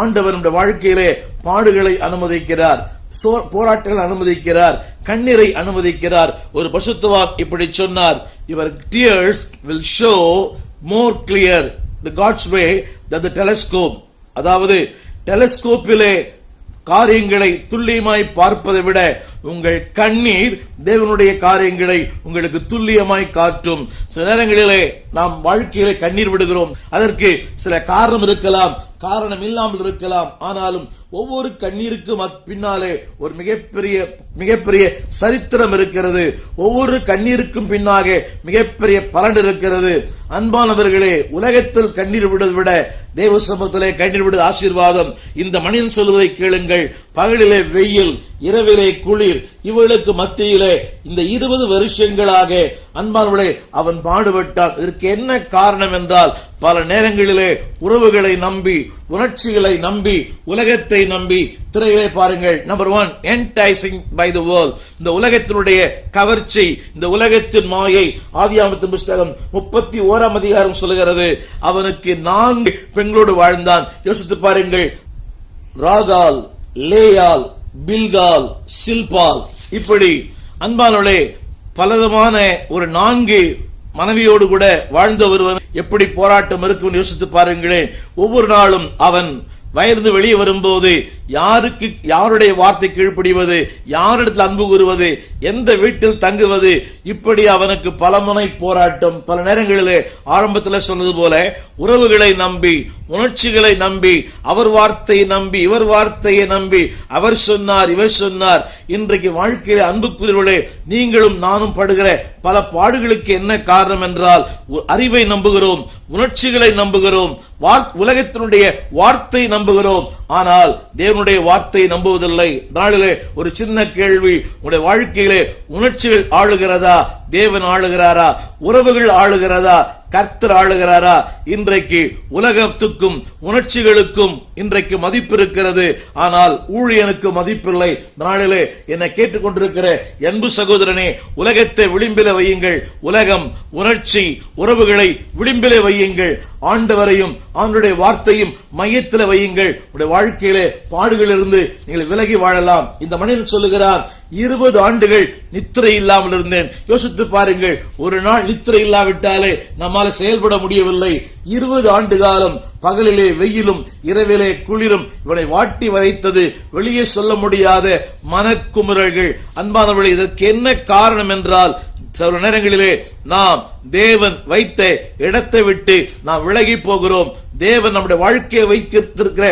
ஆண்டவர் நம்முடைய வாழ்க்கையிலே பாடுகளை அனுமதிக்கிறார், போராட்டங்கள் அனுமதிக்கிறார், கண்ணீரை அனுமதிக்கிறார். ஒரு பரிசுத்தவான் இப்படி சொன்னார், your tears will show more clear the God's way than the telescope. அதாவது டெலஸ்கோப்பிலே காரியங்களை துல்லியமாய் பார்ப்பதை விட உங்கள் கண்ணீர் தேவனுடைய காரியங்களை உங்களுக்கு துல்லியமாய் காட்டும். சில நேரங்களிலே நாம் வாழ்க்கையிலே கண்ணீர் விடுகிறோம். அதற்கு சில காரணம் இருக்கலாம், காரணம் இல்லாமல் இருக்கலாம். ஆனாலும் ஒவ்வொரு கண்ணீருக்கும் பின்னாலே ஒரு மிகப்பெரிய சரித்திரம் இருக்கிறது. ஒவ்வொரு கண்ணீருக்கும் பின்னாக மிகப்பெரிய பலன் இருக்கிறது. அன்பானவர்களே, உலகத்தில் கண்ணீர் விடுவதை விட தேவ சமூகத்திலே கண்ணீர் விடுவது ஆசீர்வாதம். இந்த மனிதன் சொல்வதை கேளுங்கள். பகலிலே வெயில், இரவிலே குளிர், இவர்களுக்கு மத்தியிலே இந்த 20 வருஷங்களாக அன்பானவர்களே அவன் பாடுபட்டான். இதற்கு என்ன காரணம் என்றால், பல நேரங்களிலே உறவுகளை நம்பி, உணர்ச்சிகளை நம்பி, உலகத்தை நம்பி. திரையிலே பாருங்கள், number 1, enticing by the world. இந்த உலகத்தினுடைய கவர்ச்சி, இந்த உலகத்தின் மாயை. ஆதியாகமத்தின் புத்தகம் 31ஆம் அதிகாரம் சொல்லுகிறது, அவனுக்கு 4 பெண்களோடு வாழ்ந்தான். யோசித்து பாருங்கள், ராகால், லேயால், பில்கால், சில்பால், இப்படி அன்பானவர்களே பலவிதமான ஒரு 4 மனைவியோடு கூட வாழ்ந்த ஒருவன் எப்படி போராட்டம் இருக்கும் யோசித்து பாருங்களேன். ஒவ்வொரு நாளும் அவன் வயது வெளியே வரும்போது யாருடைய வார்த்தை கீழ்ப்படிவது, யாரிடத்தில் அன்பு கூறுவது, எந்த வீட்டில் தங்குவது, இப்படி அவனுக்கு பலமுனை போராட்டம். பல நேரங்களிலே ஆரம்பத்தில் சொன்னது போல உறவுகளை நம்பி, உணர்ச்சிகளை நம்பி, அவர் வார்த்தையை நம்பி, இவர் வார்த்தையை நம்பி, அவர் சொன்னார், இவர் சொன்னார். இன்றைக்கு வாழ்க்கையில அன்புக்குரியவர்களே, நீங்களும் நானும் படுகிற பல பாடுகளுக்கு என்ன காரணம் என்றால், அறிவை நம்புகிறோம், உணர்ச்சிகளை நம்புகிறோம், உலகத்தினுடைய வார்த்தை நம்புகிறோம், ஆனால் தேவனுடைய வார்த்தையை நம்புவதில்லை. நாளிலே ஒரு சின்ன கேள்வி, உங்களுடைய வாழ்க்கையிலே உணர்ச்சிகள் ஆளுகிறதா, தேவன் ஆளுகிறாரா, உறவுகள் ஆளுகிறதா, கர்த்தர் ஆளுகிறாரா? இன்றைக்கு உலகத்துக்கும் உணர்ச்சிகளுக்கும் இன்றைக்கு மதிப்பு இருக்கிறது, ஆனால் ஊழியனுக்கு மதிப்பில்லை. நாளிலே என்னை கேட்டுக்கொண்டிருக்கிற அன்பு சகோதரனே, உலகத்தை விளிம்பில வையுங்கள். உலகம், உணர்ச்சி, உறவுகளை விளிம்பில வையுங்கள். ஆண்டவரையும் ஆண்டுடைய வார்த்தையும் மையத்தில் வையுங்கள். உடைய வாழ்க்கையிலே பாடுகளிலிருந்து நீங்கள் விலகி வாழலாம். இந்த மனிதன் சொல்லுகிறான், 20 ஆண்டுகள் நித்திரை இல்லாமல் இருந்தேன். யோசித்து பாருங்கள், ஒரு நாள் நித்திரை இல்லாவிட்டாலே நம்மால செயல்பட முடியவில்லை. 20 ஆண்டு காலம் பகலிலே வெயிலும், இரவிலே குளிரும் இவனை வாட்டி வதைத்தது. வெளியே சொல்ல முடியாத மனக்குமுறல்கள். அன்பானவர்களே, இதற்கு என்ன காரணம் என்றால், சில நேரங்களிலே நாம் தேவன் வைத்த இடத்தை விட்டு நாம் விலகி போகிறோம். தேவன் நம்முடைய வாழ்க்கையை வைத்திருக்கிற